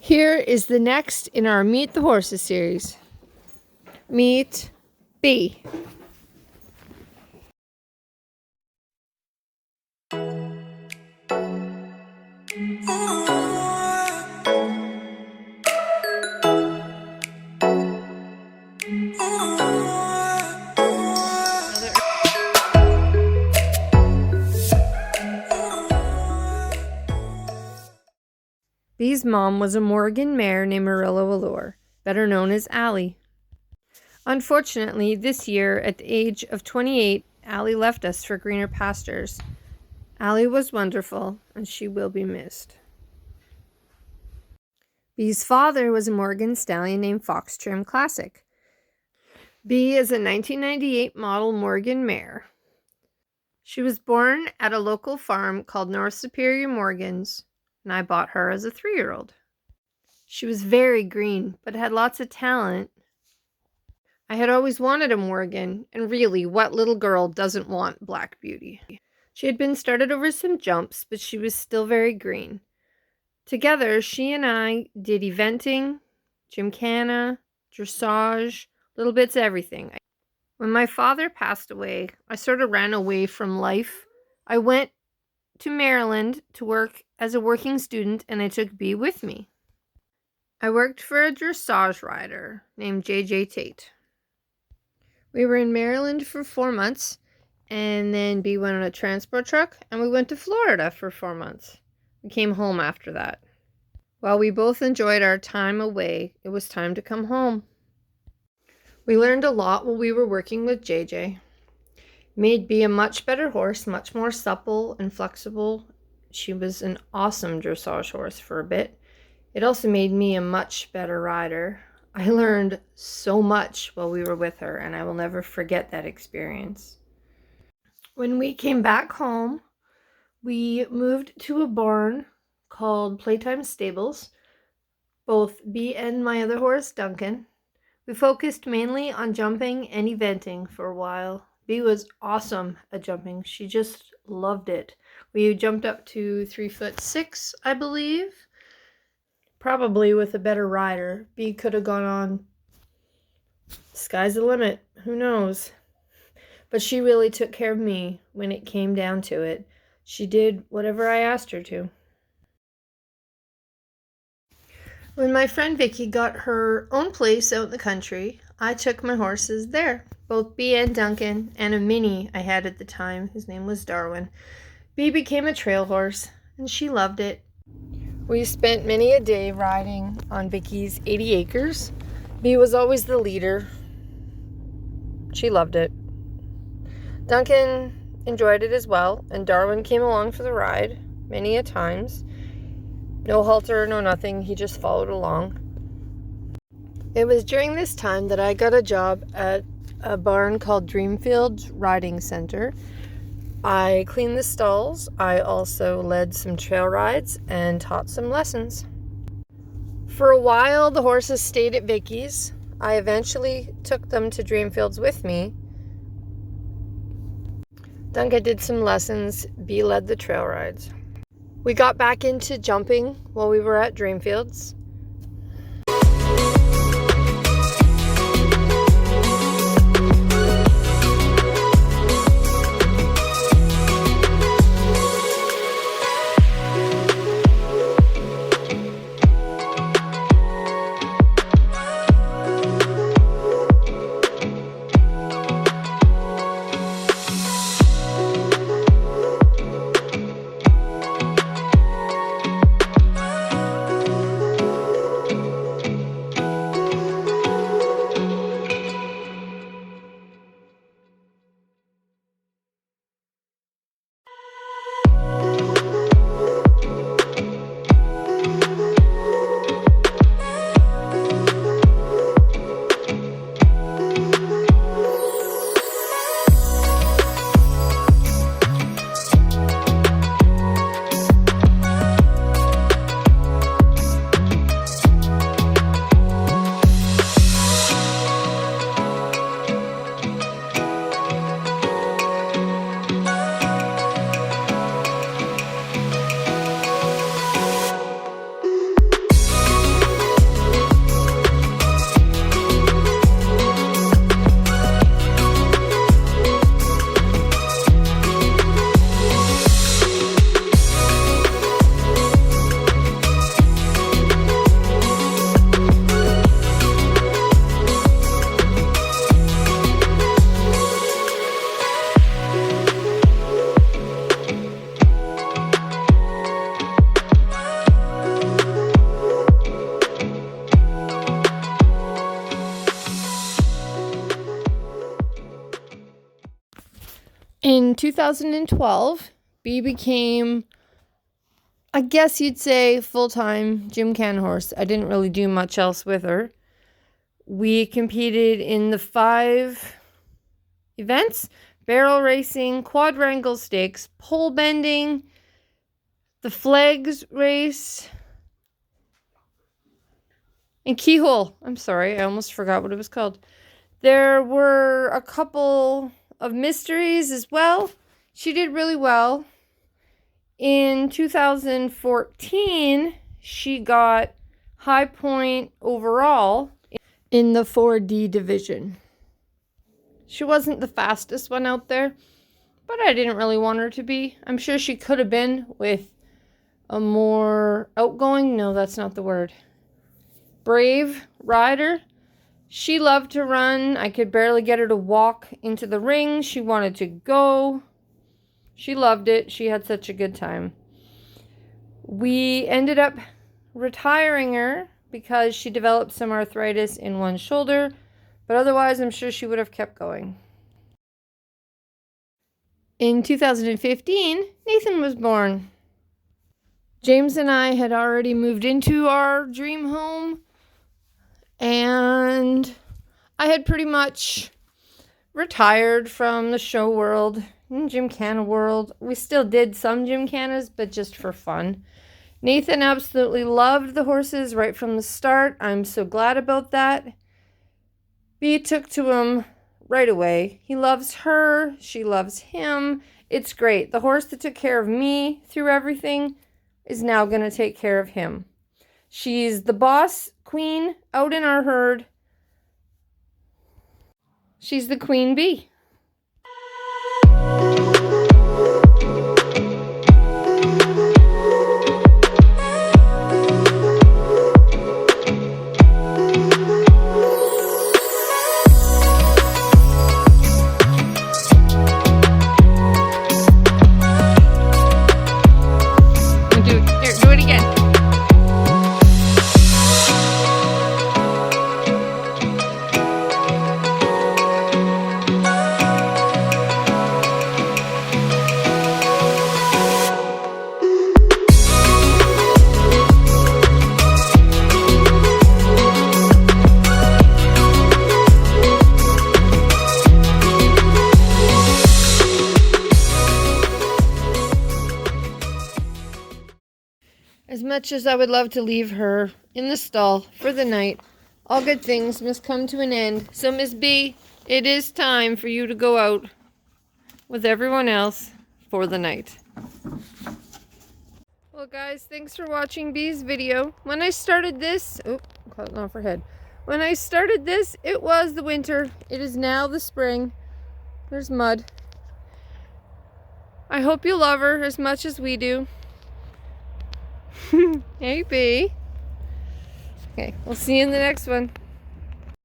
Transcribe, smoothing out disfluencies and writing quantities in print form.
Here is the next in our Meet the Horses series. Meet B. B's mom was a Morgan mare named Murillo Allure, better known as Allie. Unfortunately, this year, at the age of 28, Allie left us for greener pastures. Allie was wonderful, and she will be missed. B's father was a Morgan stallion named Fox Trim Classic. B is a 1998 model Morgan mare. She was born at a local farm called North Superior Morgans, and I bought her as a 3-year-old. She was very green, but had lots of talent. I had always wanted a Morgan, and really, what little girl doesn't want Black Beauty? She had been started over some jumps, but she was still very green. Together, she and I did eventing, gymkhana, dressage, little bits of everything. When my father passed away, I sort of ran away from life. I went to Maryland to work as a working student, and I took B with me. I worked for a dressage rider named J.J. Tate. We were in Maryland for 4 months, and then B went on a transport truck, and we went to Florida for 4 months. We came home after that. While we both enjoyed our time away, it was time to come home. We learned a lot while we were working with JJ. Made B a much better horse, much more supple and flexible. She was an awesome dressage horse for a bit. It also made me a much better rider. I learned so much while we were with her, and I will never forget that experience. When we came back home, we moved to a barn called Playtime Stables, both B and my other horse, Duncan. We focused mainly on jumping and eventing for a while. B was awesome at jumping. She just loved it. We jumped up to 3'6", I believe. Probably with a better rider. B could have gone on. Sky's the limit. Who knows? But she really took care of me when it came down to it. She did whatever I asked her to. When my friend Vicky got her own place out in the country, I took my horses there. Both B and Duncan, and a mini I had at the time. His name was Darwin. B became a trail horse, and she loved it. We spent many a day riding on Vicky's 80 acres. B was always the leader. She loved it. Duncan enjoyed it as well, and Darwin came along for the ride many a times. No halter, no nothing. He just followed along. It was during this time that I got a job at a barn called Dreamfield Riding Center. I cleaned the stalls. I also led some trail rides and taught some lessons. For a while, the horses stayed at Vicky's. I eventually took them to Dreamfields with me. Duncan did some lessons. B led the trail rides. We got back into jumping while we were at Dreamfields. In 2012, Bee became, I guess you'd say, full-time gymkhana horse. I didn't really do much else with her. We competed in the 5 events: barrel racing, quadrangle stakes, pole bending, the flags race, and keyhole. I'm sorry, I almost forgot what it was called. There were a couple of mysteries as well. She did really well. In 2014, she got high point overall in the 4D division. She wasn't the fastest one out there, but I didn't really want her to be. I'm sure she could have been with a more outgoing, no, that's not the word, brave rider. She loved to run. I could barely get her to walk into the ring. She wanted to go. She loved it. She had such a good time. We ended up retiring her because she developed some arthritis in one shoulder, but otherwise I'm sure she would have kept going. In 2015, Nathan was born. James and I had already moved into our dream home, and I had pretty much retired from the show world and gymkhana world. We still did some gymkhanas, but just for fun. Nathan absolutely loved the horses right from the start. I'm so glad about that. Bee took to him right away. He loves her. She loves him. It's great. The horse that took care of me through everything is now going to take care of him. She's the boss queen out in our herd. She's the queen bee. Do it again. As much as I would love to leave her in the stall for the night, all good things must come to an end. So, Miss B, it is time for you to go out with everyone else for the night. Well, guys, thanks for watching Bee's video. When I started this, caught off her head. When I started this, it was the winter. It is now the spring. There's mud. I hope you love her as much as we do. Hey, Bee. Okay, we'll see you in the next one.